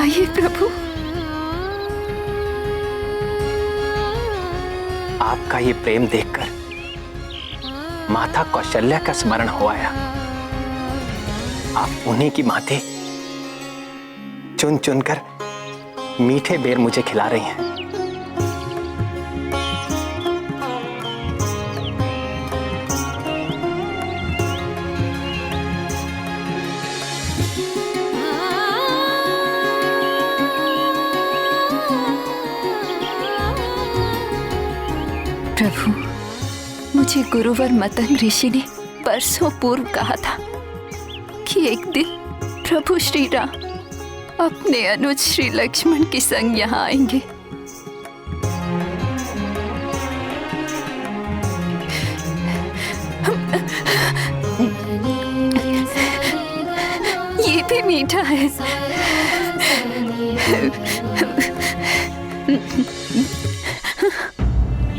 आइए प्रभु। आपका ये प्रेम देखकर माता कौशल्या का स्मरण हो आया। आप उन्हीं की माते चुन चुनकर मीठे बेर मुझे खिला रही हैं। प्रभु, मुझे गुरुवर मतंग ऋषि ने बरसों पूर्व कहा था कि एक दिन प्रभु श्री राम अपने अनुज श्री लक्ष्मण के संग यहाँ आएंगे। ये भी मीठा है।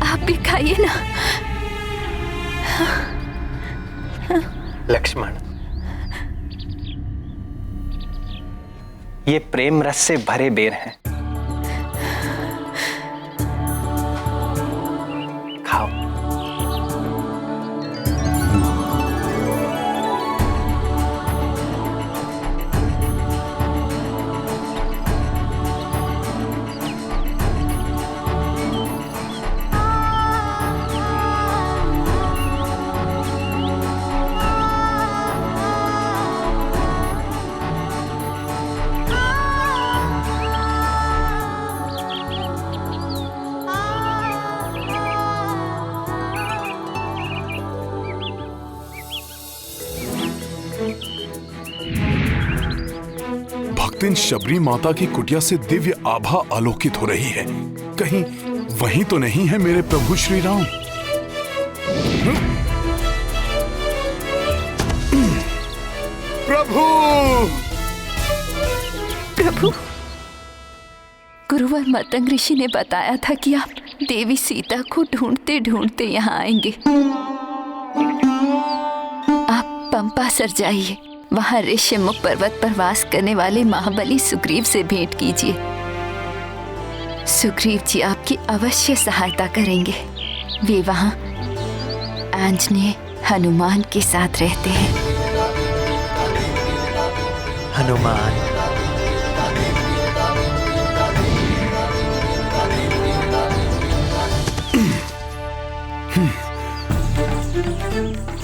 आप भी खाइए ना। लक्ष्मण, ये प्रेम रस से भरे बेर हैं। खाओ। भक्तिन शबरी माता की कुटिया से दिव्य आभा आलोकित हो रही है। कहीं वही तो नहीं है मेरे प्रभु श्री राम? प्रभु! प्रभु, गुरुवर मतंग ऋषि ने बताया था कि आप देवी सीता को ढूंढते ढूंढते यहाँ आएंगे। आप पंपा सर जाइए, वहाँ ऋषिमुख पर्वत पर वास करने वाले महाबली सुग्रीव से भेंट कीजिए। सुग्रीव जी आपकी अवश्य सहायता करेंगे। वे वहाँ आंजनेय हनुमान के साथ रहते हैं। हनुमान,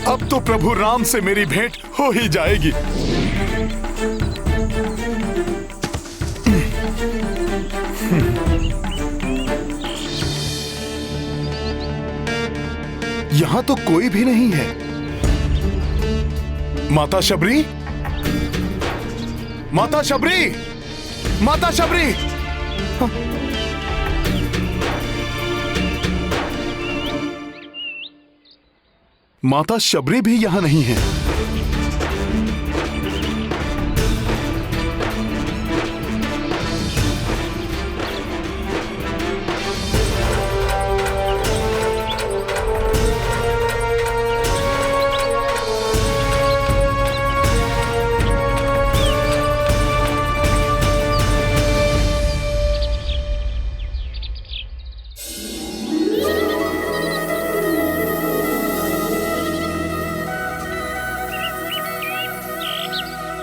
अब तो प्रभु राम से मेरी भेंट हो ही जाएगी। यहाँ तो कोई भी नहीं है। माता शबरी, माता शबरी, माता शबरी! माता शबरी भी यहां नहीं है।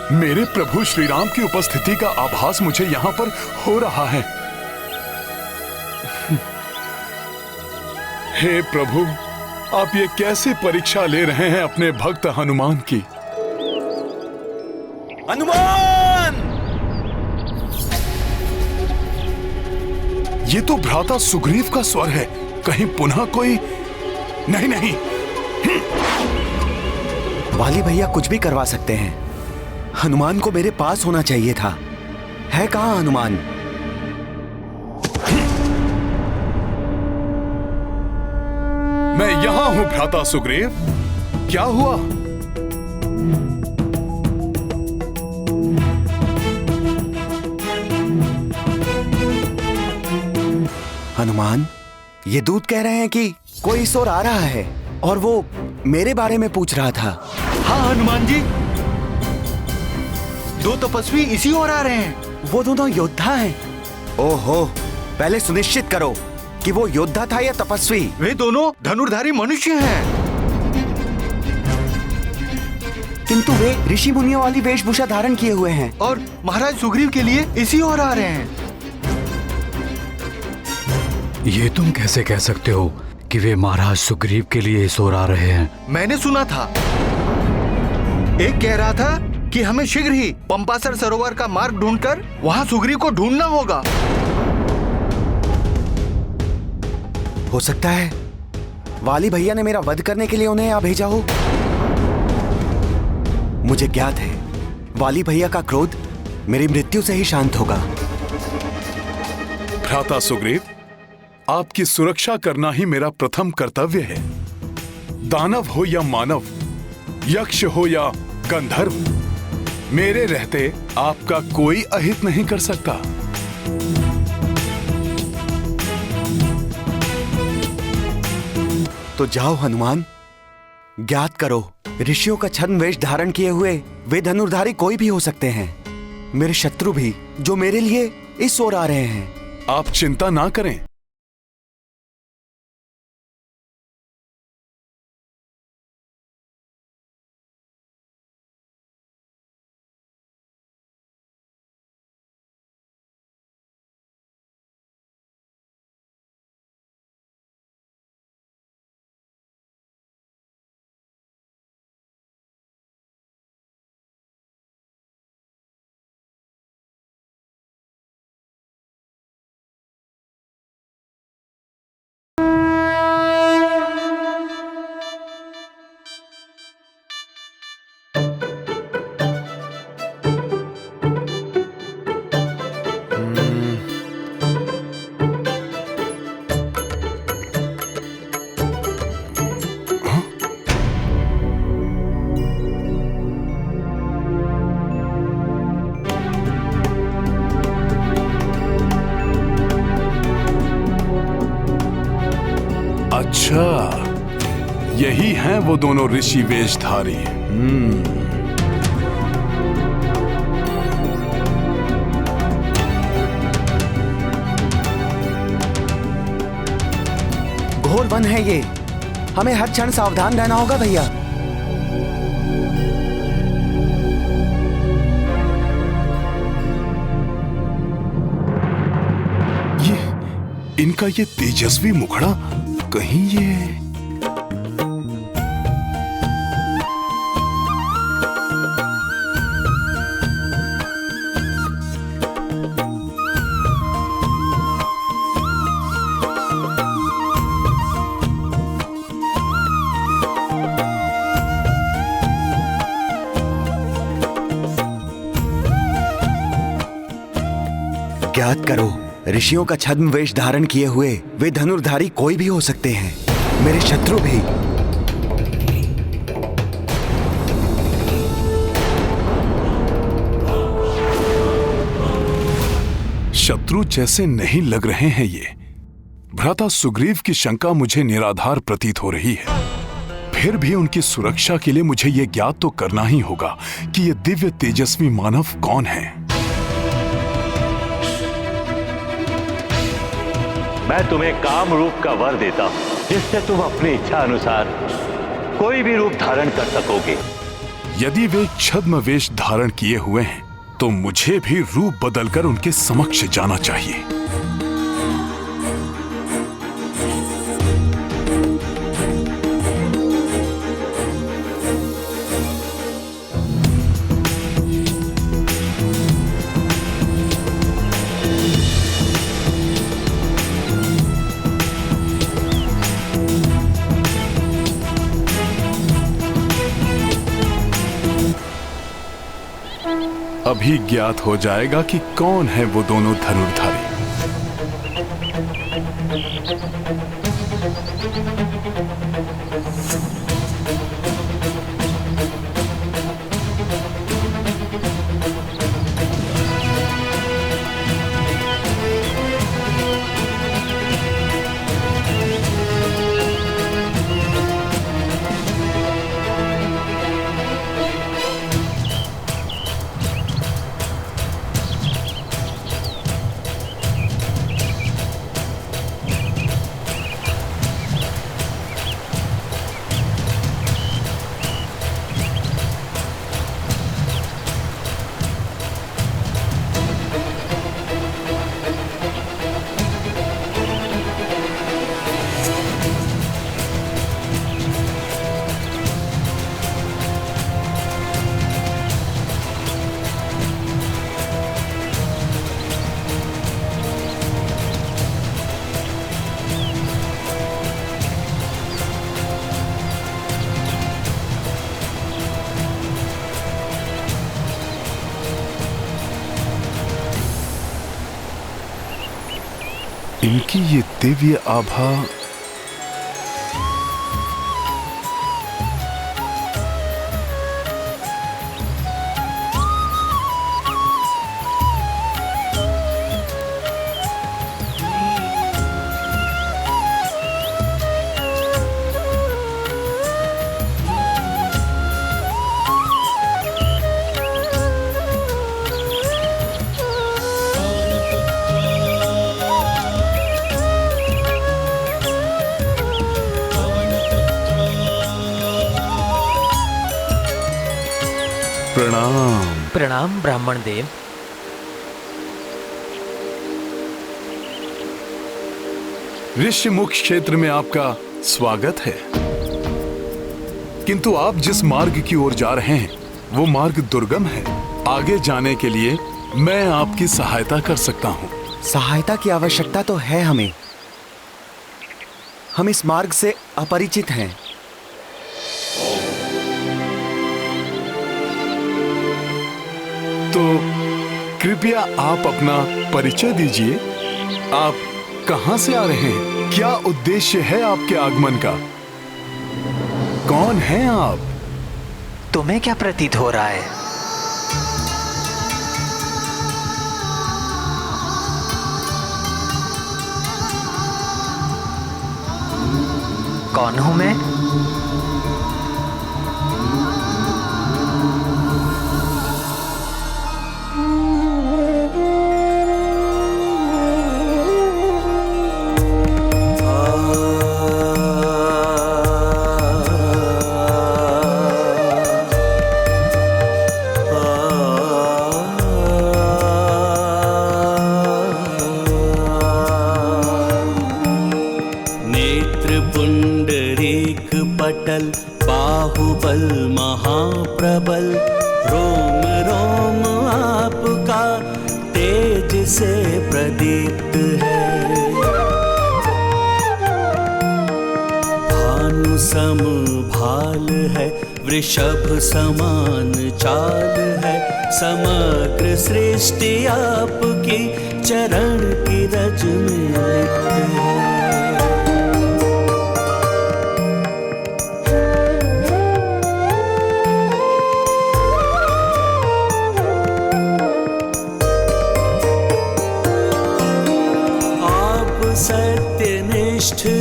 मेरे प्रभु श्री राम की उपस्थिति का आभास मुझे यहाँ पर हो रहा है। हे प्रभु, आप ये कैसे परीक्षा ले रहे हैं अपने भक्त हनुमान की? हनुमान! ये तो भ्राता सुग्रीव का स्वर है। कहीं पुनः कोई? नहीं नहीं। वाली भैया कुछ भी करवा सकते हैं। हनुमान को मेरे पास होना चाहिए था। है कहाँ हनुमान? मैं यहाँ हूँ भ्राता सुग्रीव। क्या हुआ? हनुमान, ये दूत कह रहे हैं कि कोई सोर आ रहा है और वो मेरे बारे में पूछ रहा था। हाँ हनुमान जी, दो तपस्वी इसी ओर आ रहे हैं। वो दोनों योद्धा हैं। ओहो, पहले सुनिश्चित करो कि वो योद्धा था या तपस्वी। वे दोनों धनुर्धारी मनुष्य हैं। किंतु वे ऋषि मुनियों वाली वेशभूषा धारण किए हुए हैं और महाराज सुग्रीव के लिए इसी ओर आ रहे हैं। ये तुम कैसे कह सकते हो कि वे महाराज सुग्रीव के लिए इस ओर आ रहे हैं? मैंने सुना था, एक कह रहा था कि हमें शीघ्र ही पंपासर सरोवर का मार्ग ढूंढकर वहां सुग्रीव को ढूंढना होगा। हो सकता है वाली भैया ने मेरा वध करने के लिए उन्हें यहाँ भेजा हो। मुझे ज्ञात है वाली भैया का क्रोध मेरी मृत्यु से ही शांत होगा। भ्राता सुग्रीव, आपकी सुरक्षा करना ही मेरा प्रथम कर्तव्य है। दानव हो या मानव, यक्ष हो या गंधर्व, मेरे रहते आपका कोई अहित नहीं कर सकता। तो जाओ हनुमान, ज्ञात करो ऋषियों का छद्म वेश धारण किए हुए वे धनुर्धारी कोई भी हो सकते हैं, मेरे शत्रु भी, जो मेरे लिए इस ओर आ रहे हैं। आप चिंता ना करें। अच्छा, यही हैं वो दोनों ऋषि वेशधारी। घोर वन है ये, हमें हर क्षण सावधान रहना होगा भैया। इनका ये तेजस्वी मुखड़ा, कहीं ये ज्ञात करो ऋषियों का छद्म वेश धारण किए हुए वे धनुर्धारी कोई भी हो सकते हैं, मेरे शत्रु भी। शत्रु जैसे नहीं लग रहे हैं ये। भ्राता सुग्रीव की शंका मुझे निराधार प्रतीत हो रही है। फिर भी उनकी सुरक्षा के लिए मुझे यह ज्ञात तो करना ही होगा कि ये दिव्य तेजस्वी मानव कौन है। मैं तुम्हें काम रूप का वर देता हूं, जिससे तुम अपनी इच्छा अनुसार कोई भी रूप धारण कर सकोगे। यदि वे छद्म वेश धारण किए हुए हैं तो मुझे भी रूप बदलकर उनके समक्ष जाना चाहिए। अभी ज्ञात हो जाएगा कि कौन है वो दोनों धनुर्धारी। इनकी ये दिव्य आभा प्रणाम। प्रणाम ब्राह्मण देव। ऋषिमुख क्षेत्र में आपका स्वागत है, किंतु आप जिस मार्ग की ओर जा रहे हैं वो मार्ग दुर्गम है। आगे जाने के लिए मैं आपकी सहायता कर सकता हूँ। सहायता की आवश्यकता तो है हमें। हम इस मार्ग से अपरिचित हैं। तो कृपया आप अपना परिचय दीजिए। आप कहां से आ रहे हैं? क्या उद्देश्य है आपके आगमन का? कौन हैं आप? तुम्हें क्या प्रतीत हो रहा है? कौन हूं मैं? बाहुबल महाप्रबल, रोम रोम आपका तेज से प्रदीप्त है। भानु सम भाल है, वृषभ समान चाल है। समग्र सृष्टि आपकी चरण की रज में लिप्त है।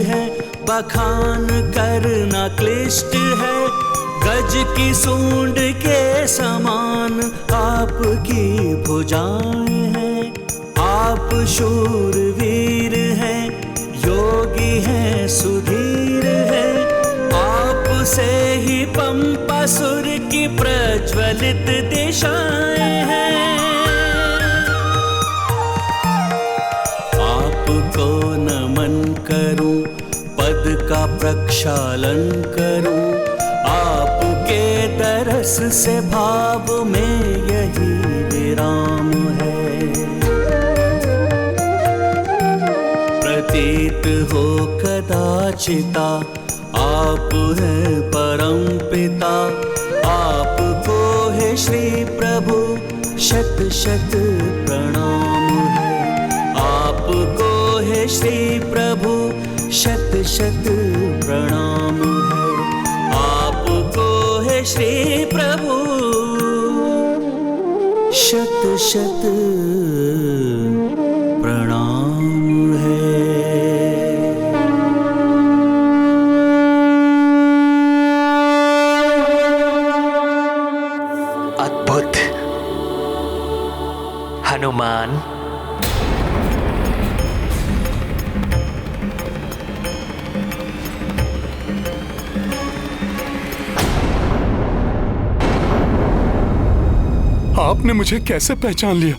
है बखान करना क्लिष्ट है, गज की सूंड के समान आपकी भुजाएं हैं। आप शूरवीर हैं, योगी हैं, सुधीर हैं। आप से ही पंपासुर की प्रज्वलित दिशाएं हैं। आपको नमन करूं, पद का प्रक्षालन करूं। आपके दरस से भाव में यही विराम है। प्रतीत हो कदाचिता आप हैं परम पिता। आपको है श्री प्रभु शत शत प्रणाम है। आपको है श्री प्रभु शत शत प्रणाम है। आपको है श्री प्रभु शत शत प्रणाम है। अद्भुत हनुमान। आपने मुझे कैसे पहचान लिया?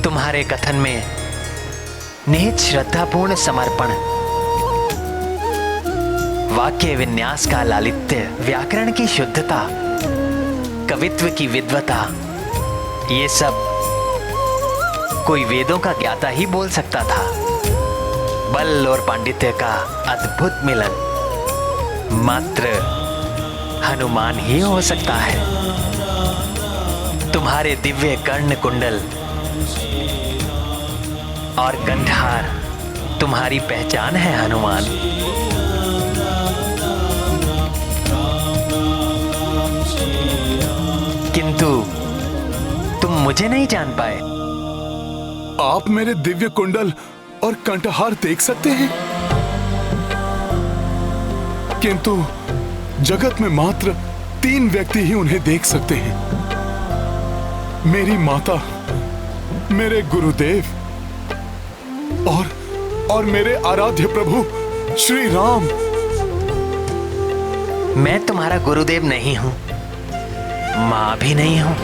तुम्हारे कथन में निहित श्रद्धापूर्ण समर्पण, वाक्य विन्यास का लालित्य, व्याकरण की शुद्धता, कवित्व की विद्वता, ये सब कोई वेदों का ज्ञाता ही बोल सकता था। बल और पांडित्य का अद्भुत मिलन। मात्र हनुमान ही हो सकता है। तुम्हारे दिव्य कर्ण कुंडल और कंठहार तुम्हारी पहचान है हनुमान। किंतु तुम मुझे नहीं जान पाए। आप मेरे दिव्य कुंडल और कंठहार देख सकते हैं, किंतु जगत में मात्र 3 व्यक्ति ही उन्हें देख सकते हैं। मेरी माता, मेरे गुरुदेव और मेरे आराध्य प्रभु श्री राम। मैं तुम्हारा गुरुदेव नहीं हूं, मां भी नहीं हूं।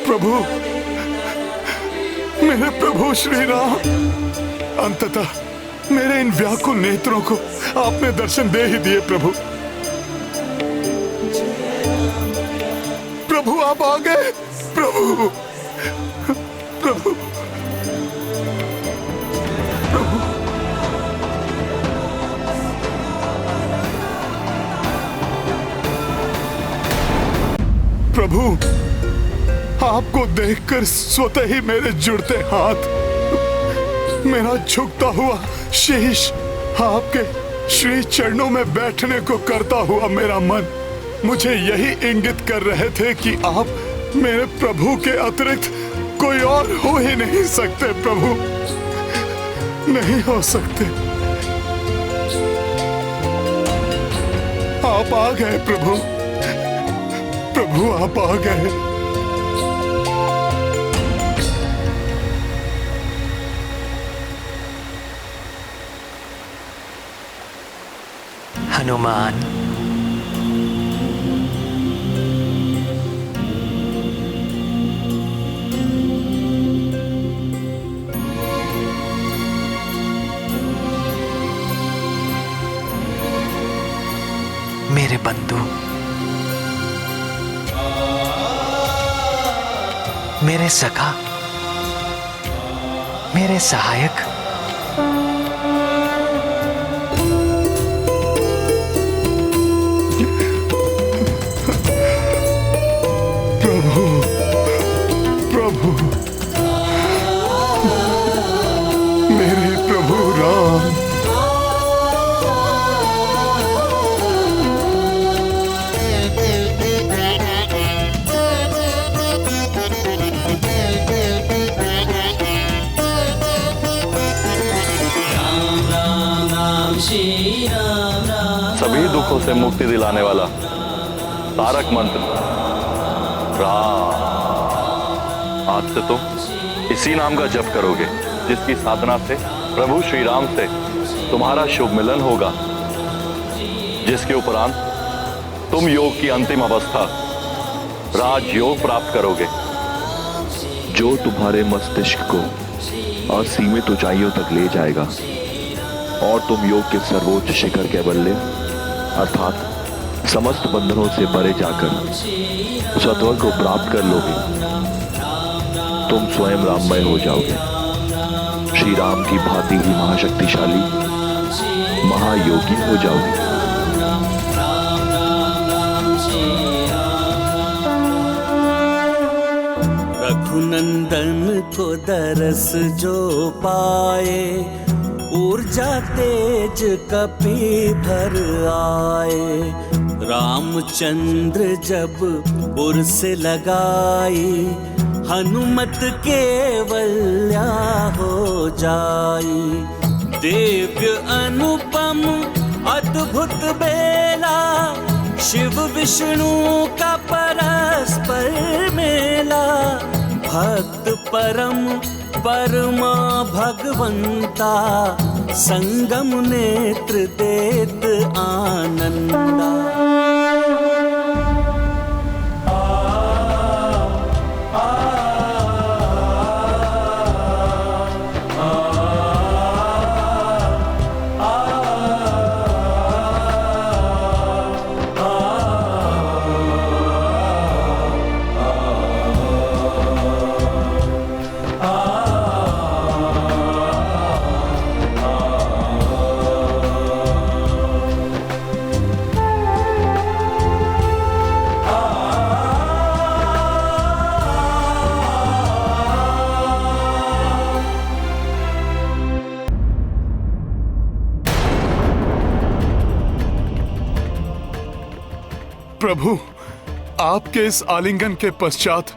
प्रभु, मेरे प्रभु श्री राम, अंततः मेरे इन व्याकुल नेत्रों को आपने दर्शन दे ही दिए। प्रभु, प्रभु आप आ गए। प्रभु, प्रभु, प्रभु, प्रभु, आपको देखकर स्वतः ही मेरे जुड़ते हाथ, मेरा झुकता हुआ शीश, आपके श्री चरणों में बैठने को करता हुआ मेरा मन मुझे यही इंगित कर रहे थे कि आप मेरे प्रभु के अतिरिक्त कोई और हो ही नहीं सकते। प्रभु, नहीं हो सकते। आप आ गए प्रभु, प्रभु आप आ गए। हनुमान, मेरे बंधु, मेरे सखा, मेरे सहायक, प्रभु, प्रभु, मेरे प्रभु राम, सभी दुखों से मुक्ति दिलाने वाला तारक मंत्र राम। आज से तुम इसी नाम का जप करोगे, जिसकी साधना से प्रभु श्री राम से तुम्हारा शुभ मिलन होगा, जिसके उपरांत तुम योग की अंतिम अवस्था राजयोग प्राप्त करोगे, जो तुम्हारे मस्तिष्क को असीमित ऊंचाइयों तक ले जाएगा और तुम योग के सर्वोच्च शिखर के बल्ले अर्थात समस्त बंधनों से परे जाकर सत्वर को प्राप्त कर लोगे। तुम स्वयं राममय हो जाओगे, श्री राम की भांति ही महाशक्तिशाली महायोगी हो जाओगे। रघुनंदन को दरस जो पाए, ऊर्जा तेज कपि भर आए। रामचंद्र जब उर्स लगाई, हनुमत केवल्या हो जाई। दिव्य अनुपम अद्भुत बेला, शिव विष्णु का परस्पर मेला। भक्त परम परमा भगवंता, संगम नेत्र देत आनंदा। आपके इस आलिंगन के पश्चात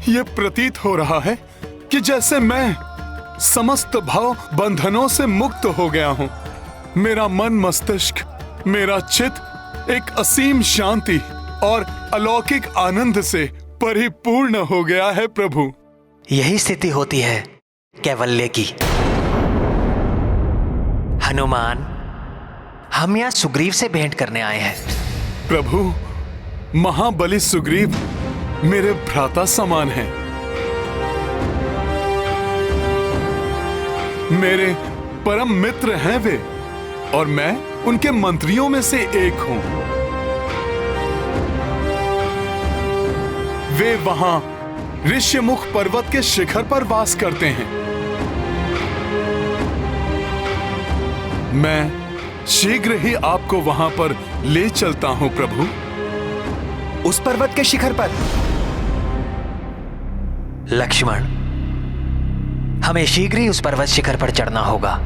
ये प्रतीत हो रहा है कि जैसे मैं समस्त भाव बंधनों से मुक्त हो गया हूँ। मेरा मन मस्तिष्क, मेरा चित्त एक असीम शांति और अलौकिक आनंद से परिपूर्ण हो गया है प्रभु। यही स्थिति होती है कैवल्य की। हनुमान, हम यहाँ सुग्रीव से भेंट करने आए हैं। प्रभु, महाबली सुग्रीव मेरे भ्राता समान हैं। मेरे परम मित्र हैं वे, और मैं उनके मंत्रियों में से एक हूं। वे वहां ऋष्यमुख पर्वत के शिखर पर वास करते हैं। मैं शीघ्र ही आपको वहां पर ले चलता हूं प्रभु। उस पर्वत के शिखर पर? लक्ष्मण, हमें शीघ्र ही उस पर्वत शिखर पर चढ़ना होगा।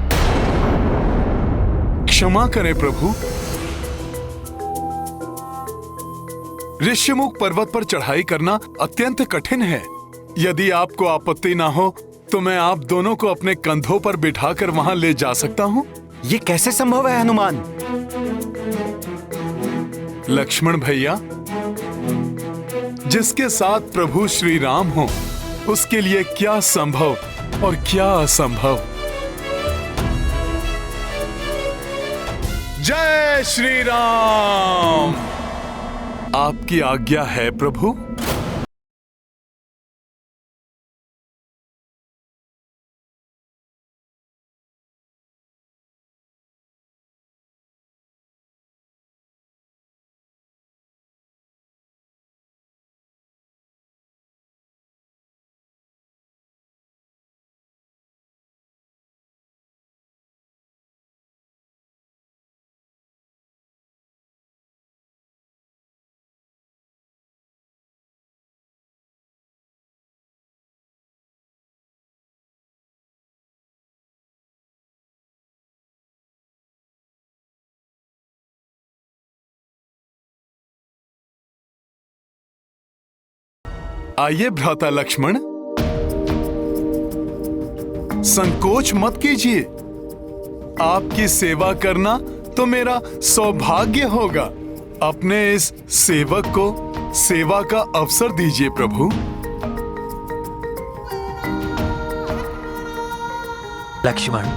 क्षमा करें प्रभु, ऋष्यमुख पर्वत पर चढ़ाई करना अत्यंत कठिन है। यदि आपको आपत्ति ना हो तो मैं आप दोनों को अपने कंधों पर बिठाकर वहां ले जा सकता हूं। ये कैसे संभव है हनुमान? लक्ष्मण भैया, जिसके साथ प्रभु श्री राम हो उसके लिए क्या संभव और क्या असंभव। जय श्री राम। आपकी आज्ञा है प्रभु। आइए भ्राता लक्ष्मण, संकोच मत कीजिए। आपकी सेवा करना तो मेरा सौभाग्य होगा। अपने इस सेवक को सेवा का अवसर दीजिए प्रभु। लक्ष्मण,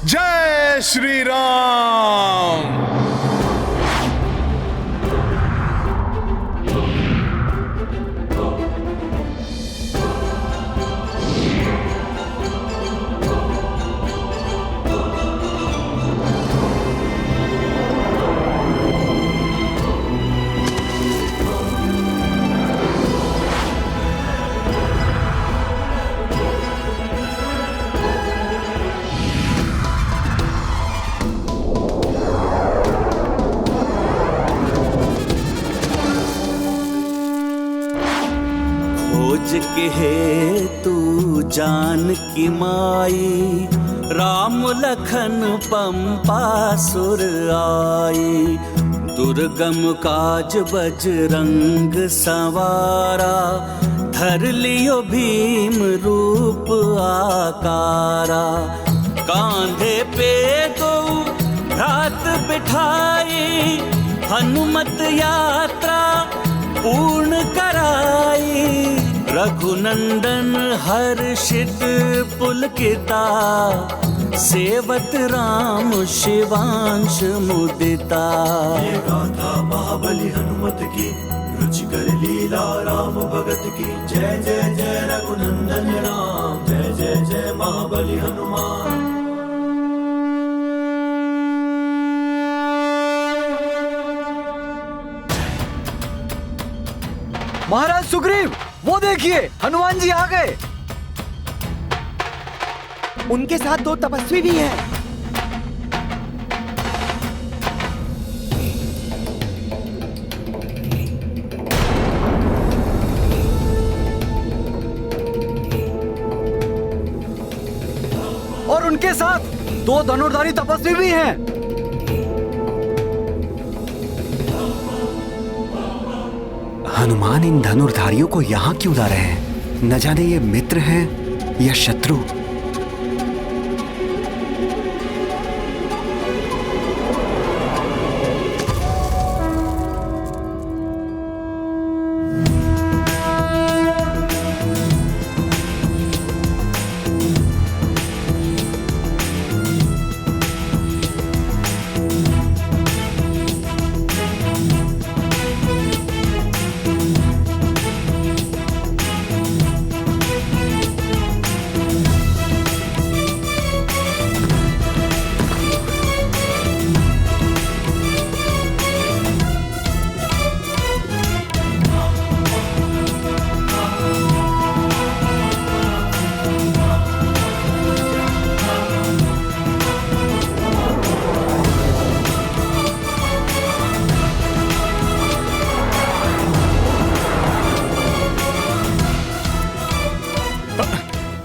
जय श्री राम। के हे तू जानकी माई, राम लखन पंपा सुर आई। दुर्गम काज बजरंग सवारा, धर लियो भीम रूप आकारा। कांधे पे दो भ्रात बिठाई, हनुमत यात्रा पूर्ण कराई। रघुनंदन हर्षित पुलकिता, सेवत राम शिवांश मुदिता। ये गाथा महाबली हनुमत की, रुचिकर लीला राम भगत की जय जय जय रघुनंदन राम जय जय जय महाबली हनुमान। महाराज सुग्रीव, वो देखिए हनुमान जी आ गए। उनके साथ 2 तपस्वी भी हैं। और उनके साथ 2 धनुर्धारी तपस्वी भी हैं। हनुमान इन धनुर्धारियों को यहाँ क्यों ला रहे हैं? न जाने ये मित्र हैं या शत्रु।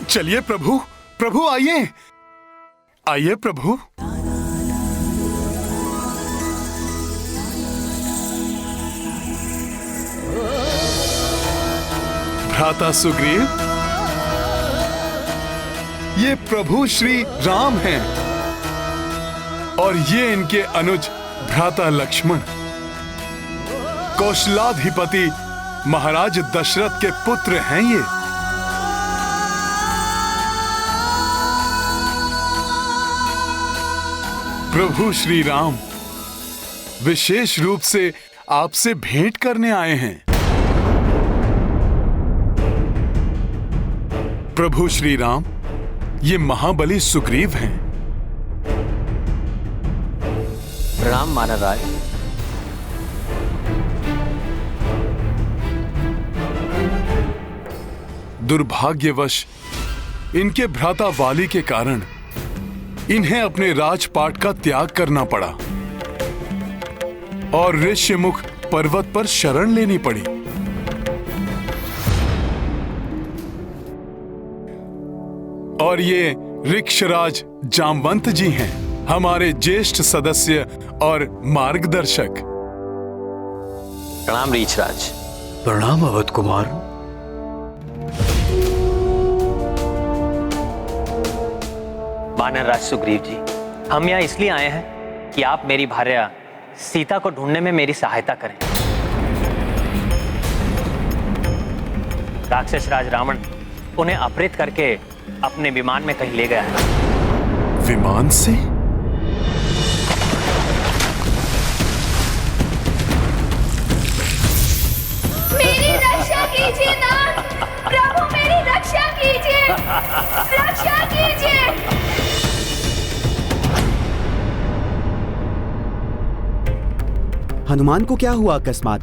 चलिए प्रभु, प्रभु आइए, आइए प्रभु। भ्राता सुग्रीव, ये प्रभु श्री राम हैं और ये इनके अनुज भ्राता लक्ष्मण, कौशलाधिपति महाराज दशरथ के पुत्र हैं ये। प्रभु श्री राम विशेष रूप से आपसे भेंट करने आए हैं। प्रभु श्री राम, ये महाबली सुग्रीव हैं। प्रणाम महाराज। दुर्भाग्यवश इनके भ्राता वाली के कारण इन्हें अपने राजपाट का त्याग करना पड़ा और ऋष्यमुख पर्वत पर शरण लेनी पड़ी। और ये ऋक्षराज जामवंत जी हैं, हमारे ज्येष्ठ सदस्य और मार्गदर्शक। प्रणाम ऋक्षराज। प्रणाम अवध कुमार। वानरराज सुग्रीव जी, हम यहाँ इसलिए आए हैं कि आप मेरी भार्या सीता को ढूंढने में मेरी सहायता करें। राक्षस राज रावण उन्हें अपहृत करके अपने विमान में कहीं ले गया है। विमान से? मेरी रक्षा कीजिए नाथ, प्रभु मेरी रक्षा कीजिए, रक्षा कीजिए। हनुमान को क्या हुआ अकस्मात?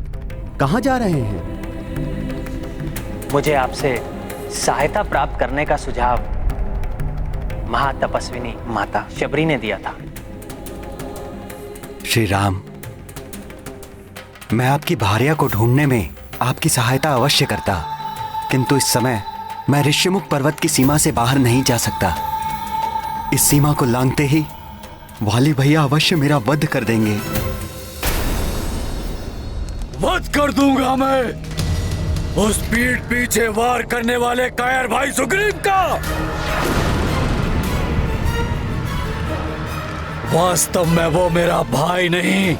कहाँ जा रहे हैं? मुझे आपसे सहायता प्राप्त करने का सुझाव महातपस्विनी माता शबरी ने दिया था। श्री राम, मैं आपकी भार्या को ढूंढने में आपकी सहायता अवश्य करता, किंतु इस समय मैं ऋष्यमुख पर्वत की सीमा से बाहर नहीं जा सकता। इस सीमा को लांघते ही वाली भैया अवश्य मेरा वध कर देंगे। वध कर दूंगा मैं उस पीठ पीछे वार करने वाले कायर भाई सुग्रीव का। वास्तव में वो मेरा भाई नहीं,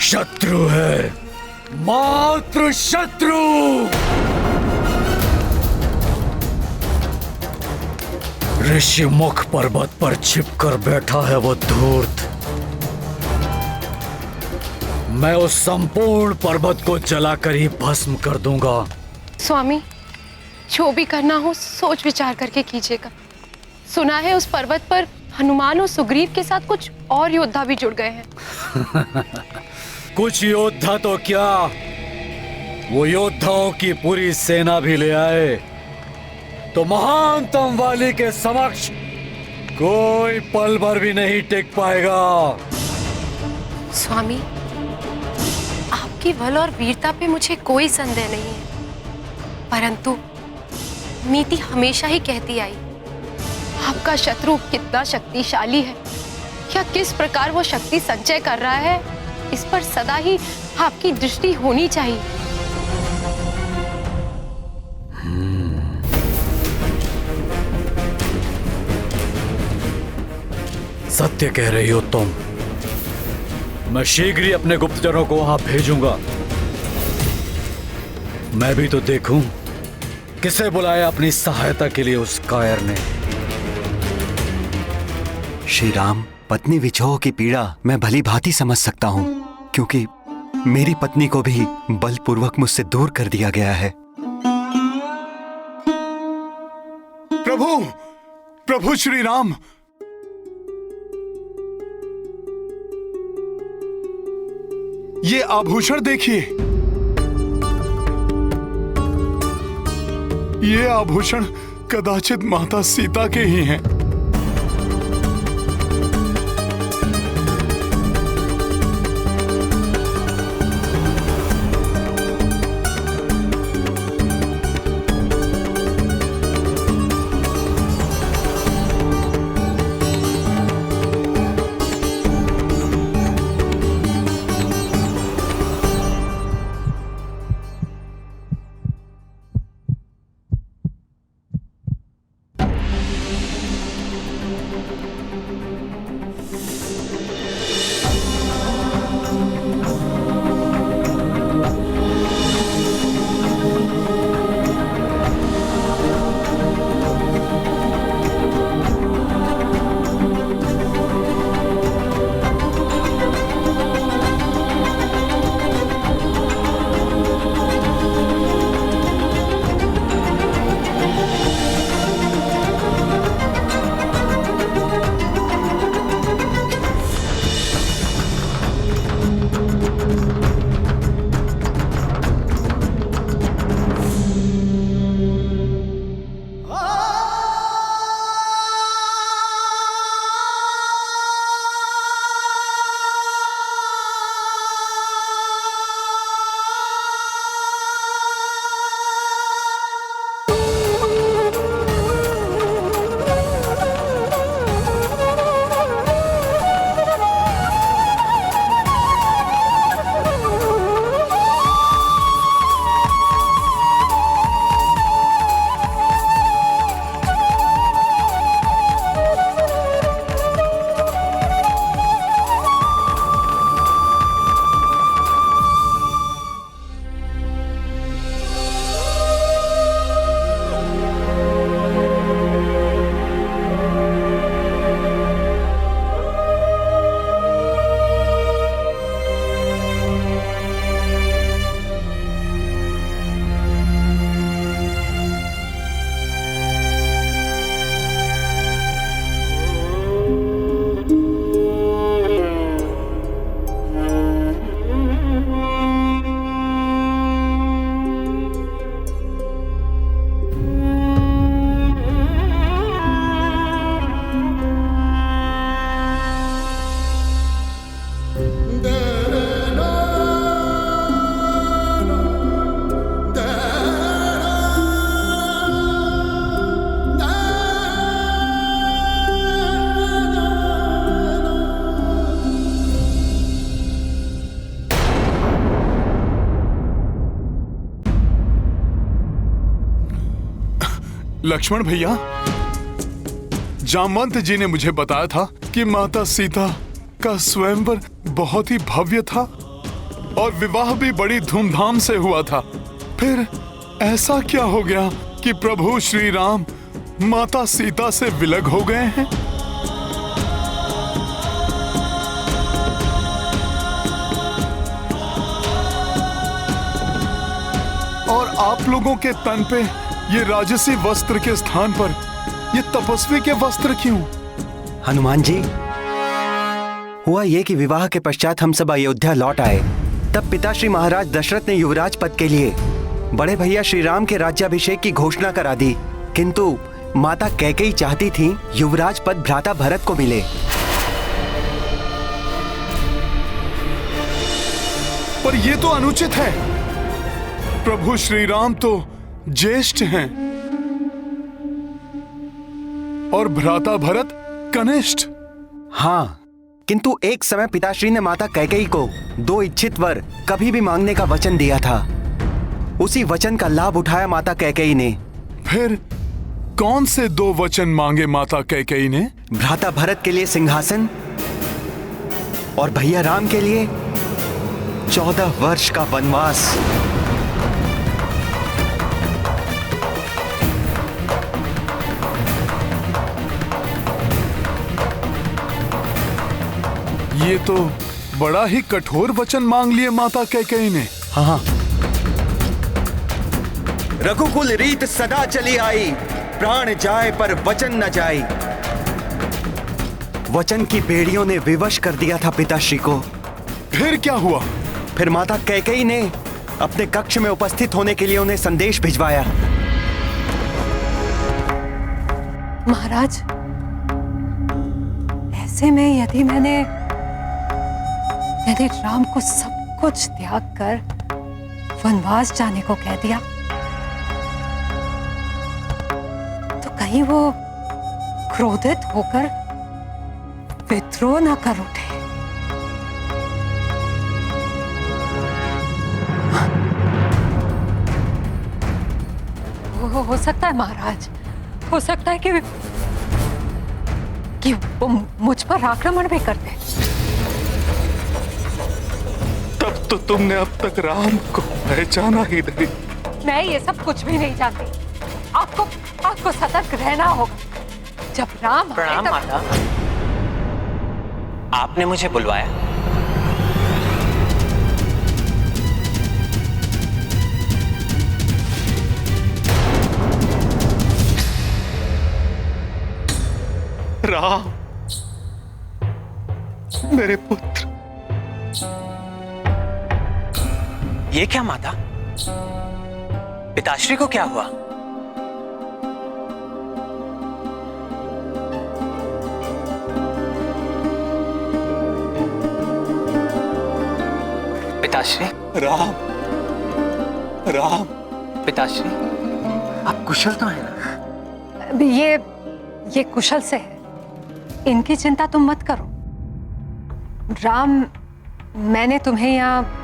शत्रु है, मात्र शत्रु। ऋषिमुख पर्वत पर छिपकर बैठा है वो धूर्त। मैं उस संपूर्ण पर्वत को जलाकर ही भस्म कर दूंगा। स्वामी, जो भी करना हो सोच विचार करके कीजिएगा। सुना है उस पर्वत पर हनुमान और सुग्रीव के साथ कुछ और योद्धा भी जुड़ गए हैं। कुछ योद्धा तो क्या, वो योद्धाओं की पूरी सेना भी ले आए तो महानतम वाली के समक्ष कोई पल भर भी नहीं टिक पाएगा। स्वामी, आपकी बल और वीरता पे मुझे कोई संदेह नहीं है, परंतु नीति हमेशा ही कहती आई आपका शत्रु कितना शक्तिशाली है या किस प्रकार वो शक्ति संचय कर रहा है, इस पर सदा ही आपकी दृष्टि होनी चाहिए। सत्य कह रही हो तुम। मैं शीघ्र ही अपने गुप्तचरों को वहां भेजूंगा। मैं भी तो देखूं किसे बुलाया अपनी सहायता के लिए उस कायर ने। श्री राम, पत्नी विछोह की पीड़ा मैं भली भांति समझ सकता हूं, क्योंकि मेरी पत्नी को भी बलपूर्वक मुझसे दूर कर दिया गया है। प्रभु, प्रभु श्री राम, ये आभूषण देखिए। ये आभूषण कदाचित माता सीता के ही हैं। लक्ष्मण भैया, जामवंत जी ने मुझे बताया था कि माता सीता का स्वयंवर बहुत ही भव्य था और विवाह भी बड़ी धूमधाम से हुआ था। फिर ऐसा क्या हो गया कि प्रभु श्री राम माता सीता से विलग हो गए हैं? और आप लोगों के तन पे ये राजसी वस्त्र के स्थान पर ये तपस्वी के वस्त्र क्यों? हनुमान जी, हुआ ये कि विवाह के पश्चात हम सब अयोध्या लौट आए। तब पिताश्री महाराज दशरथ ने युवराज पद के लिए बड़े भैया श्री राम के राज्याभिषेक की घोषणा करा दी, किंतु माता कैकेयी चाहती थी युवराज पद भ्राता भरत को मिले। पर ये तो अनुचित है। प्रभु श्री राम तो ज्येष्ठ हैं और भ्राता भरत कनिष्ठ। हाँ, किंतु एक समय पिताश्री ने माता कैकेयी को 2 इच्छित वर कभी भी मांगने का वचन दिया था। उसी वचन का लाभ उठाया माता कैकेयी ने। फिर कौन से 2 वचन मांगे माता कैकेयी ने? भ्राता भरत के लिए सिंहासन और भैया राम के लिए 14 वर्ष का वनवास। ये तो बड़ा ही कठोर वचन मांग लिए माता कैकेयी ने। हाँ, रघुकुल रीत सदा चली आई, प्राण जाए पर वचन न जाए। वचन की बेड़ियों ने विवश कर दिया था पिताश्री को। फिर क्या हुआ? फिर माता कैकेयी ने अपने कक्ष में उपस्थित होने के लिए उन्हें संदेश भिजवाया। महाराज, ऐसे में यदि मैंने राम को सब कुछ त्याग कर वनवास जाने को कह दिया, तो कहीं वो क्रोधित होकर विद्रोह न कर उठे। हो सकता है महाराज, हो सकता है कि वो मुझ पर आक्रमण भी कर दे। तब तो तुमने अब तक राम को पहचाना ही नहीं। मैं ये सब कुछ भी नहीं जानती। आपको सतर्क रहना होगा। जब राम प्रणाम माता, आपने मुझे बुलवाया? राम, मेरे पुत्र। ये क्या माता? पिताश्री को क्या हुआ? पिताश्री। राम, राम। पिताश्री, आप कुशल तो हैं ना? ये कुशल से है, इनकी चिंता तुम मत करो। राम, मैंने तुम्हें यहाँ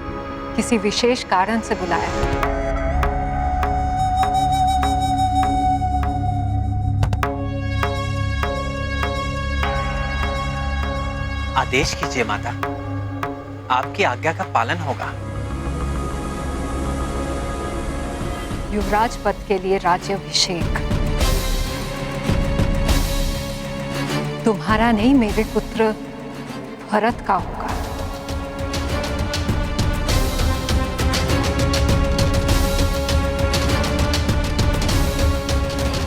किसी विशेष कारण से बुलाया। आदेश कीजिए माता, आपकी आज्ञा का पालन होगा। युवराज पद के लिए राज्याभिषेक तुम्हारा नहीं, मेरे पुत्र भरत का होगा।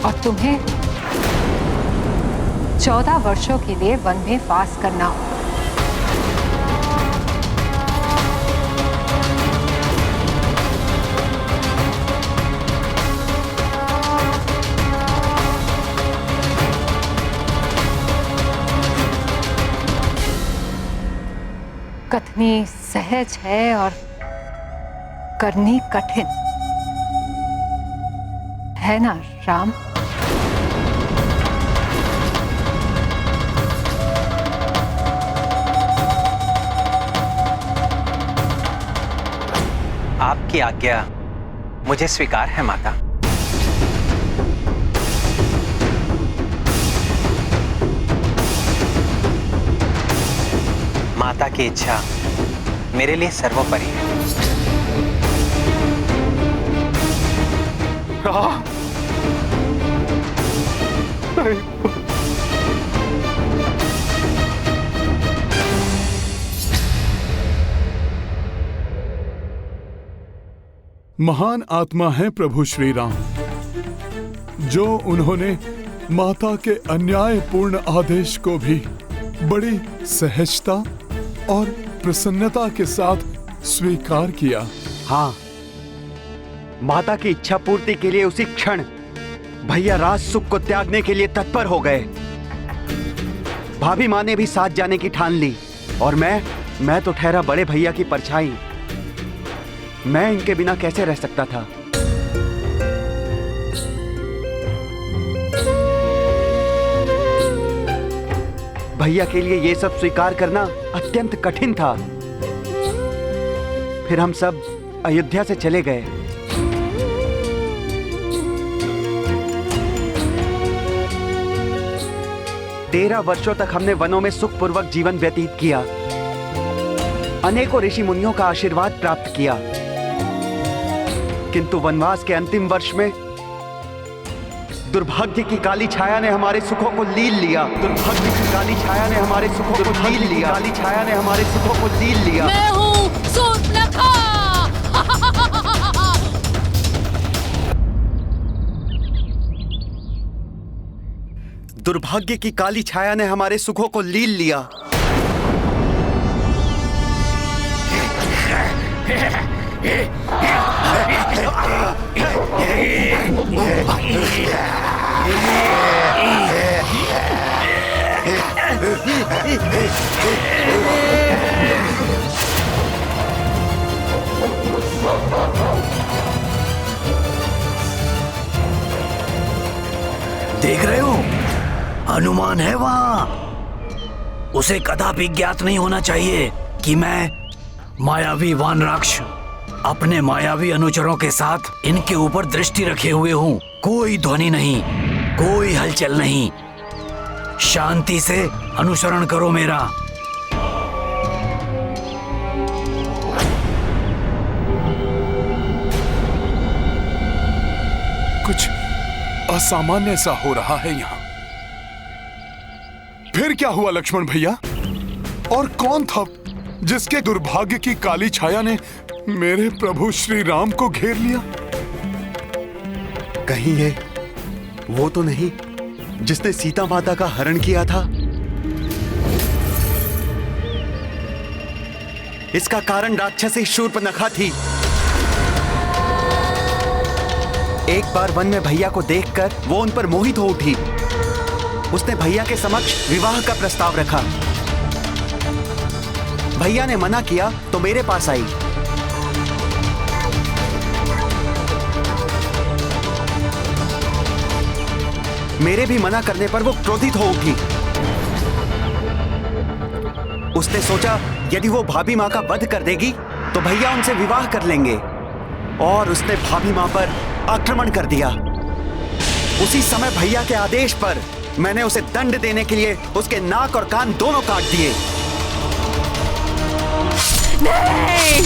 और तुम्हें 14 वर्षों के लिए वन में वास करना होगा। कथनी सहज है और करनी कठिन है ना राम? आपकी आज्ञा मुझे स्वीकार है माता। माता की इच्छा मेरे लिए सर्वोपरि है। महान आत्मा है प्रभु श्री राम, जो उन्होंने माता के अन्यायपूर्ण आदेश को भी बड़ी सहजता और प्रसन्नता के साथ स्वीकार किया। हाँ, माता की इच्छा पूर्ति के लिए उसी क्षण भैया राज सुख को त्यागने के लिए तत्पर हो गए। भाभी माँ ने भी साथ जाने की ठान ली और मैं तो ठहरा बड़े भैया की परछाई। मैं इनके बिना कैसे रह सकता था। भैया के लिए ये सब स्वीकार करना अत्यंत कठिन था। फिर हम सब अयोध्या से चले गए। तेरह वर्षों तक हमने वनों में सुखपूर्वक जीवन व्यतीत किया, अनेकों ऋषि मुनियों का आशीर्वाद प्राप्त किया, किंतु वनवास के अंतिम वर्ष में दुर्भाग्य की काली छाया ने हमारे सुखों को लील लिया। दुर्भाग्य की काली छाया ने हमारे सुखों को लील लिया। काली छाया ने हमारे सुखों को लील लिया। मैं हूँ सूर्पनखा। दुर्भाग्य की काली छाया ने हमारे सुखों को लील लिया। देख रहे हो, हनुमान है वहां। उसे कदापि ज्ञात नहीं होना चाहिए कि मैं मायावी वानराक्ष अपने मायावी अनुचरों के साथ इनके ऊपर दृष्टि रखे हुए हूं। कोई ध्वनि नहीं, कोई हलचल नहीं। शांति से अनुसरण करो मेरा। कुछ असामान्य सा हो रहा है यहाँ। फिर क्या हुआ लक्ष्मण भैया? और कौन था जिसके दुर्भाग्य की काली छाया ने मेरे प्रभु श्री राम को घेर लिया? कहीं ये वो तो नहीं जिसने सीता माता का हरण किया था? इसका कारण राक्षसी शूर्पनखा थी। एक बार वन में भैया को देखकर वो उन पर मोहित हो उठी। उसने भैया के समक्ष विवाह का प्रस्ताव रखा। भैया ने मना किया तो मेरे पास आई। मेरे भी मना करने पर वो क्रोधित हो उठी। उसने सोचा यदि वो भाभी माँ का वध कर देगी तो भैया उनसे विवाह कर लेंगे, और उसने भाभी माँ पर आक्रमण कर दिया। उसी समय भैया के आदेश पर मैंने उसे दंड देने के लिए उसके नाक और कान दोनों काट दिए। नहीं!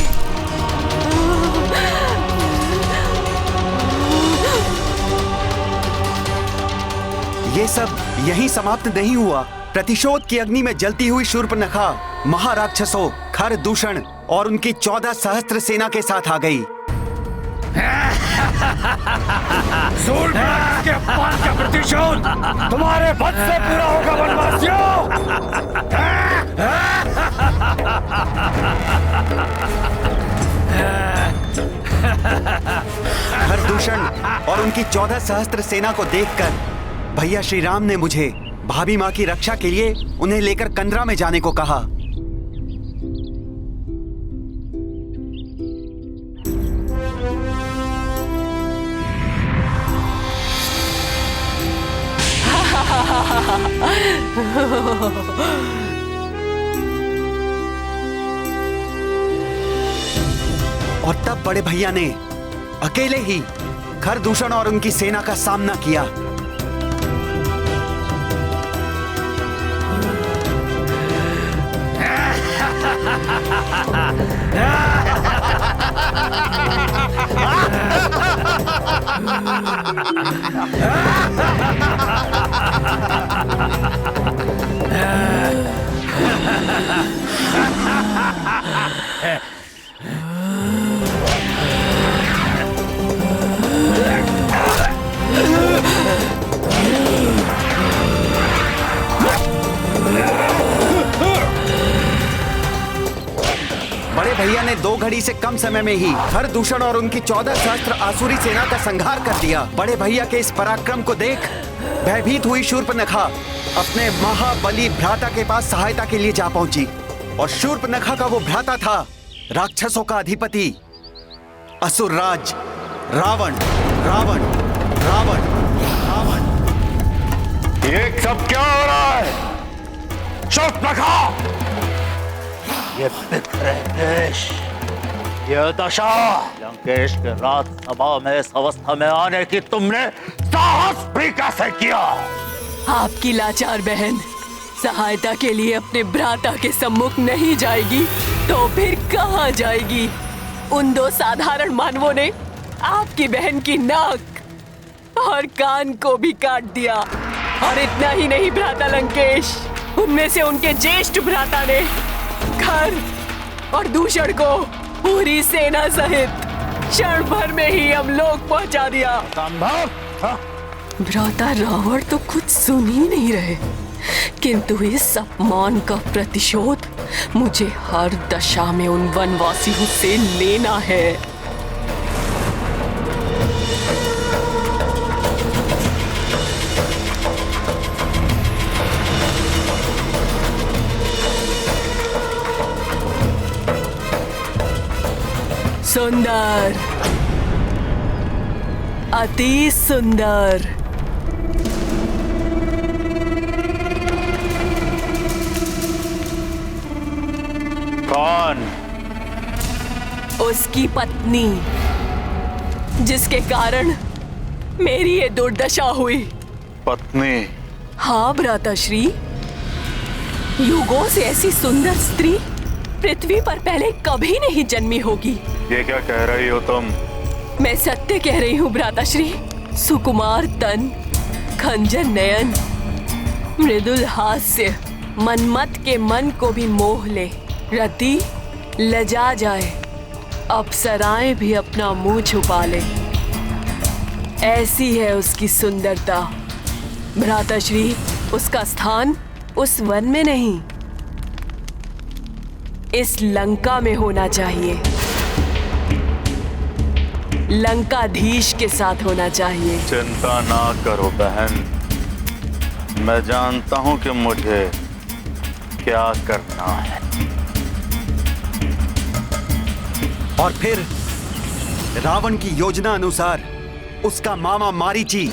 ये सब यहीं समाप्त नहीं हुआ। प्रतिशोध की अग्नि में जलती हुई शूर्पनखा महाराक्षसों खर दूषण और उनकी 14 सहस्त्र सेना के साथ आ गई। शूर्पनखा के अपमान का प्रतिशोध तुम्हारे वध से पूरा होगा वनवासियों। खरदूषण और उनकी 14 सहस्त्र सेना को देखकर भैया श्री राम ने मुझे भाभी माँ की रक्षा के लिए उन्हें लेकर कंदरा में जाने को कहा। और तब बड़े भैया ने अकेले ही खरदूषण और उनकी सेना का सामना किया। घड़ी से कम समय में ही हर दूषण और उनकी 14 सहस्त्र आसुरी सेना का संहार कर दिया। बड़े भैया के इस पराक्रम को देख भयभीत हुई शूर्पनखा अपने महाबली भ्राता के पास सहायता के लिए जा पहुंची। और शूर्पनखा का वो भ्राता था राक्षसों का अधिपति असुरराज रावण। रावण रावण रावण। ये सब क्या हो रहा है? शूर्पनखा, ये बिखरे देश, ये दशा, लंकेश के राजसभा में इस अवस्था में आने की तुमने साहस भी कैसे किया? आपकी लाचार बहन सहायता के लिए अपने भ्राता के सम्मुख नहीं जाएगी तो फिर कहाँ जाएगी? उन दो साधारण मानवों ने आपकी बहन की नाक और कान को भी काट दिया। और इतना ही नहीं भ्राता लंकेश, उनमें से उनके ज्येष्ठ भ्राता ने घर और दूषण को पूरी सेना सहित क्षण भर में ही हम लोग पहुंचा दिया। भ्राता रावण तो कुछ सुन ही नहीं रहे, किंतु इस अपमान का प्रतिशोध मुझे हर दशा में उन वनवासियों से लेना है। सुंदर, अति सुंदर। कौन? उसकी पत्नी, जिसके कारण मेरी ये दुर्दशा हुई। पत्नी? हाँ भ्राताश्री, युगों से ऐसी सुंदर स्त्री पृथ्वी पर पहले कभी नहीं जन्मी होगी। ये क्या कह रही हो तुम? मैं सत्य कह रही हूँ भ्राताश्री। सुकुमार तन, खंजर नयन, मृदुल हास्य, मनमत के मन को भी मोह ले, रति लजा जाए, अप्सराएं भी अपना मुंह छुपा ले, ऐसी है उसकी सुंदरता। भ्राताश्री, उसका स्थान उस वन में नहीं, इस लंका में होना चाहिए। लंकाधीश के साथ होना चाहिए। चिंता ना करो बहन, मैं जानता हूं कि मुझे क्या करना है। और फिर रावण की योजना अनुसार उसका मामा मारीची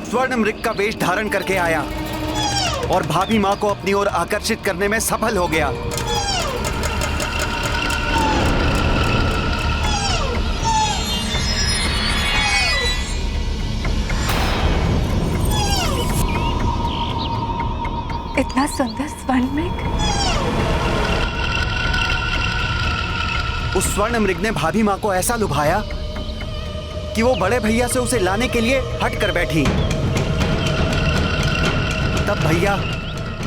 स्वर्ण मृग का वेश धारण करके आया और भाभी मां को अपनी ओर आकर्षित करने में सफल हो गया। इतना सुंदर स्वर्ण मृग। उस स्वर्ण मृग ने भाभी मां को ऐसा लुभाया कि वो बड़े भैया से उसे लाने के लिए हट कर बैठी। तब भैया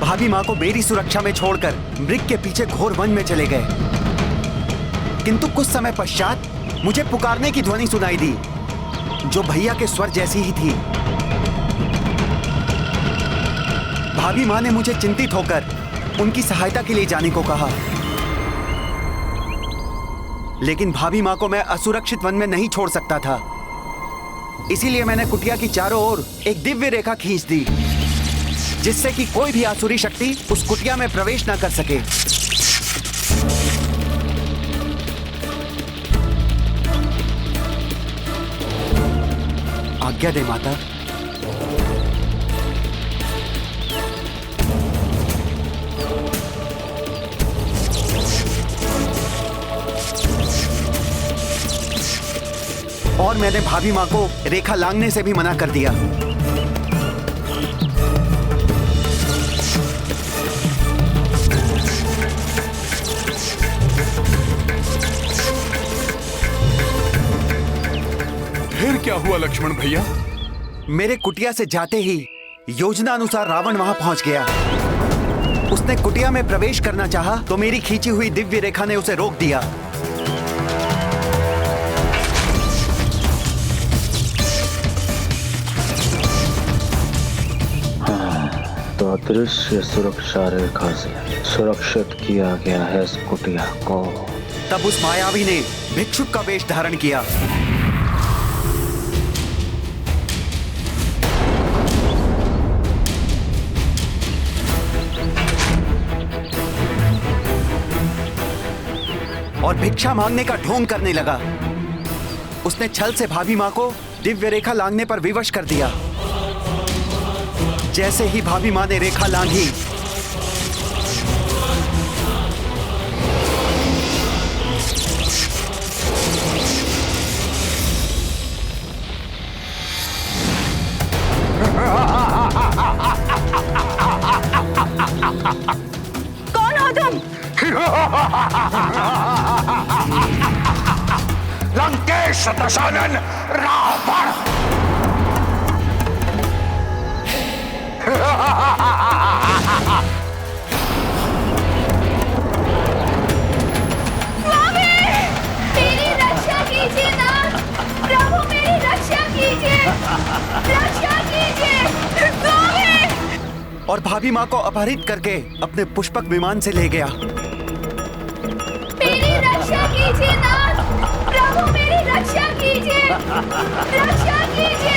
भाभी मां को मेरी सुरक्षा में छोड़कर मृग के पीछे घोर वन में चले गए। किंतु कुछ समय पश्चात मुझे पुकारने की ध्वनि सुनाई दी, जो भैया के स्वर जैसी ही थी। भाभी मां ने मुझे चिंतित होकर उनकी सहायता के लिए जाने को कहा, लेकिन भाभी मां को मैं असुरक्षित वन में नहीं छोड़ सकता था। इसीलिए मैंने कुटिया की चारों ओर एक दिव्य रेखा खींच दी, जिससे कि कोई भी आसुरी शक्ति उस कुटिया में प्रवेश न कर सके। आज्ञा दे माता। और मैंने भाभी मां को रेखा लांघने से भी मना कर दिया। फिर क्या हुआ लक्ष्मण भैया? मेरे कुटिया से जाते ही योजना अनुसार रावण वहां पहुंच गया। उसने कुटिया में प्रवेश करना चाहा तो मेरी खींची हुई दिव्य रेखा ने उसे रोक दिया। तो अदृश्य सुरक्षा रेखा से सुरक्षित किया गया है इस कुटिया को। तब उस मायावी ने भिक्षुक का वेश धारण किया। और भिक्षा मांगने का ढोंग करने लगा। उसने छल से भाभी मां को दिव्य रेखा लांघने पर विवश कर दिया। जैसे ही भाभी मां ने रेखा लांघी, कौन हो तुम? लंकेश दशानन रावण। स्वामी, मेरी रक्षा कीजिए नाथ। प्रभु मेरी रक्षा कीजिए, रक्षा कीजिए स्वामी। और भाभी मां को अपहरित करके अपने पुष्पक विमान से ले गया। मेरी रक्षा कीजिए नाथ। प्रभु मेरी रक्षा कीजिए, रक्षा कीजिए।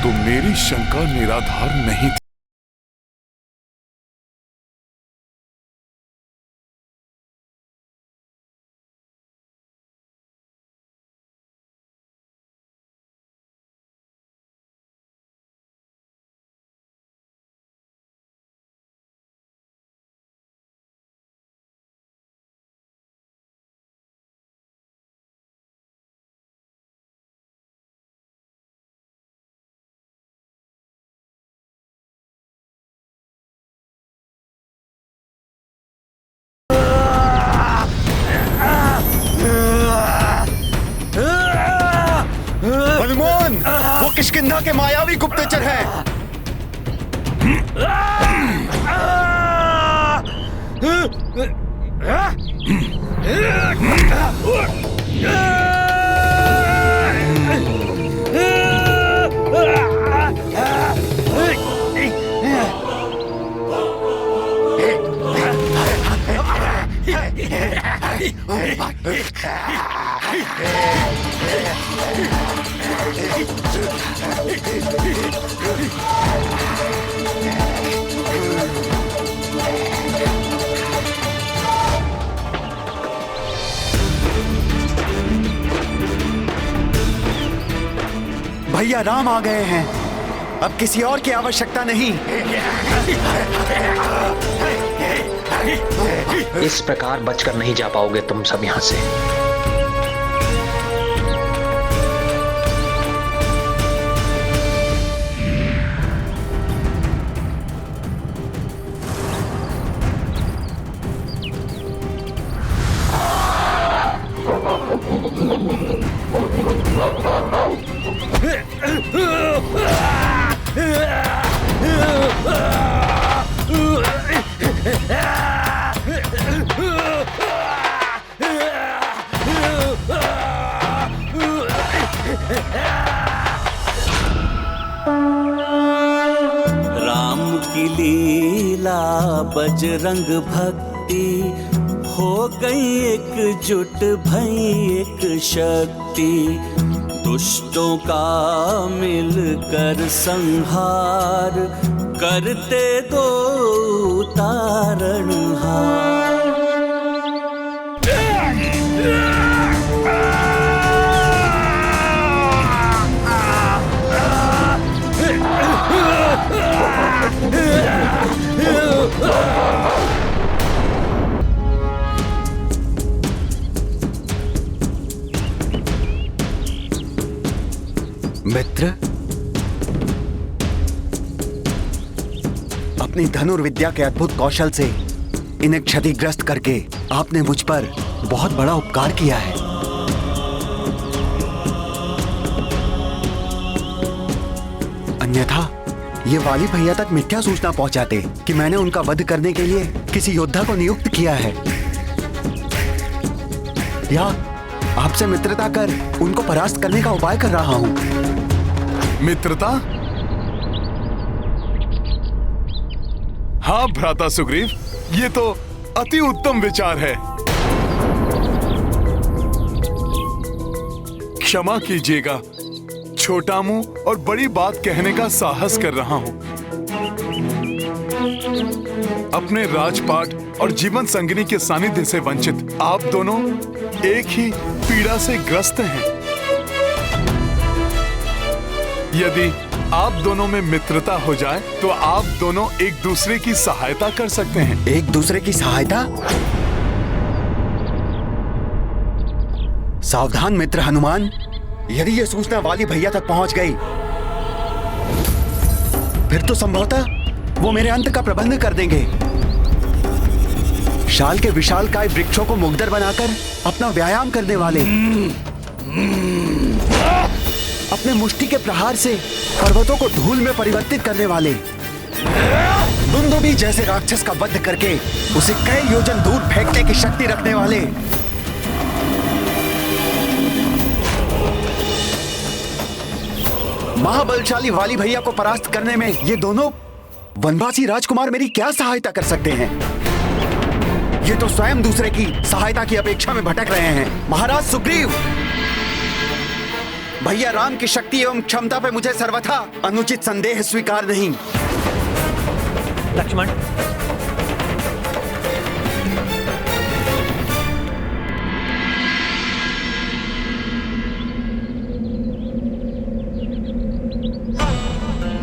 तो मेरी शंका निराधार नहीं थी। हनुमान, वो किष्किंधा के मायावी गुप्तचर हैं। भैया राम आ गए हैं। अब किसी और की आवश्यकता नहीं। इस प्रकार बचकर नहीं जा पाओगे तुम सब यहां से। राम की लीला बजरंग भक्ति हो गई एकजुट भई एक शक्ति। दुष्टों का मिलकर संहार करते दो तारणहार। मित्र, अपनी धनुर्विद्या के अद्भुत कौशल से इन्हें क्षतिग्रस्त करके आपने मुझ पर बहुत बड़ा उपकार किया है। अन्यथा ये वाली भैया तक मिथ्या सूचना पहुंचाते कि मैंने उनका वध करने के लिए किसी योद्धा को नियुक्त किया है, या आपसे मित्रता कर उनको परास्त करने का उपाय कर रहा हूं। मित्रता? हाँ भ्राता सुग्रीव, ये तो अति उत्तम विचार है। क्षमा कीजिएगा, छोटा मुंह और बड़ी बात कहने का साहस कर रहा हूं। अपने राजपाट और जीवन संगिनी के सानिध्य से वंचित आप दोनों एक ही पीड़ा से ग्रस्त हैं। यदि आप दोनों में मित्रता हो जाए तो आप दोनों एक दूसरे की सहायता कर सकते हैं। एक दूसरे की सहायता? सावधान मित्र हनुमान, यदि ये सूचना वाली भैया तक पहुंच गई फिर तो संभवतः वो मेरे अंत का प्रबंध कर देंगे। शाल के विशालकाय वृक्षों को मुग्धर बनाकर अपना व्यायाम करने वाले, अपने मुष्टि के प्रहार से पर्वतों को धूल में परिवर्तित करने वाले, दुंदुभी जैसे राक्षस का वध करके उसे कई योजन दूर फेंकने की शक्ति रखने वाले, महाबलशाली वाली भैया को परास्त करने में ये दोनों वनवासी राजकुमार मेरी क्या सहायता कर सकते हैं? ये तो स्वयं दूसरे की सहायता की अपेक्षा में भटक रहे हैं। महाराज सुग्रीव, भैया राम की शक्ति एवं क्षमता पे मुझे सर्वथा अनुचित संदेह स्वीकार नहीं। लक्ष्मण,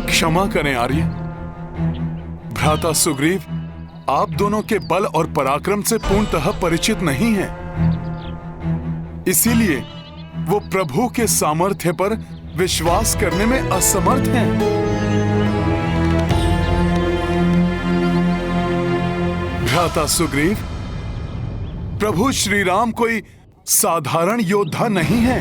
क्षमा करें आर्य। भ्राता सुग्रीव आप दोनों के बल और पराक्रम से पूर्णतः परिचित नहीं हैं। इसीलिए वो प्रभु के सामर्थ्य पर विश्वास करने में असमर्थ हैं। भ्राता सुग्रीव, प्रभु श्री राम कोई साधारण योद्धा नहीं है।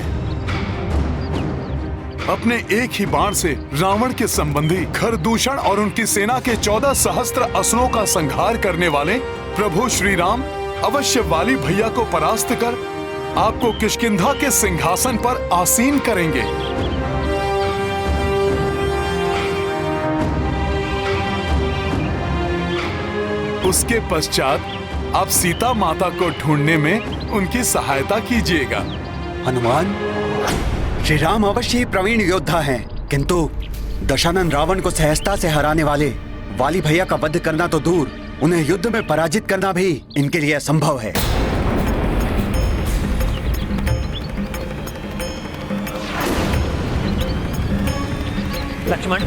अपने एक ही बाण से रावण के संबंधी खरदूषण और उनकी सेना के 14 सहस्त्र असुरों का संहार करने वाले प्रभु श्री राम अवश्य वाली भैया को परास्त कर आपको किष्किंधा के सिंहासन पर आसीन करेंगे। उसके पश्चात आप सीता माता को ढूंढने में उनकी सहायता कीजिएगा। हनुमान, श्री राम अवश्य ही प्रवीण योद्धा हैं, किंतु दशानन रावण को सहजता से हराने वाले वाली भैया का वध करना तो दूर, उन्हें युद्ध में पराजित करना भी इनके लिए असंभव है। लक्ष्मण,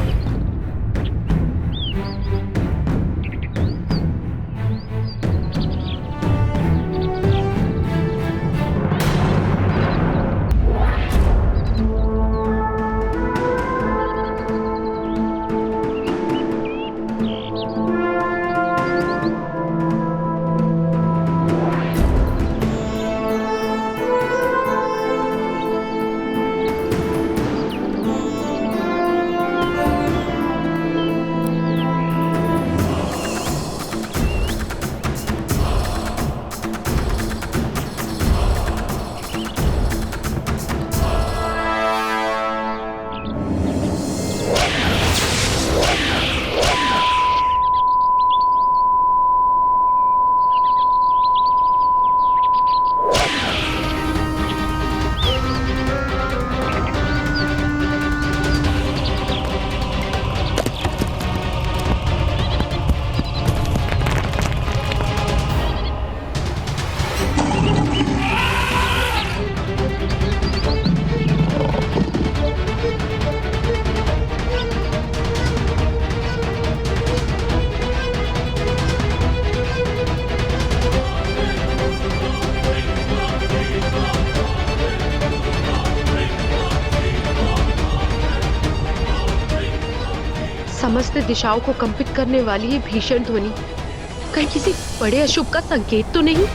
समस्त दिशाओं को कंपित करने वाली ये भीषण ध्वनि कहीं किसी बड़े अशुभ का संकेत तो नहीं?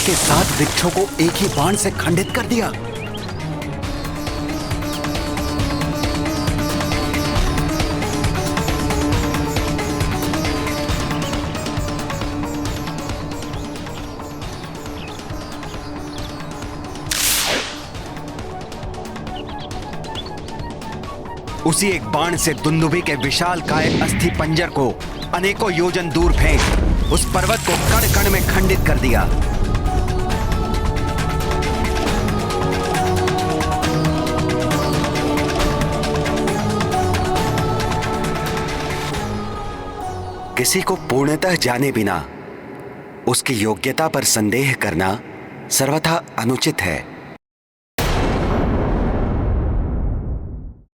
के 7 वृक्षों को एक ही बाण से खंडित कर दिया। उसी एक बाण से दुंदुभी के विशाल काय अस्थि पंजर को अनेकों योजन दूर फेंक उस पर्वत को कण कण में खंडित कर दिया। किसी को पूर्णतः जाने बिना उसकी योग्यता पर संदेह करना सर्वथा अनुचित है।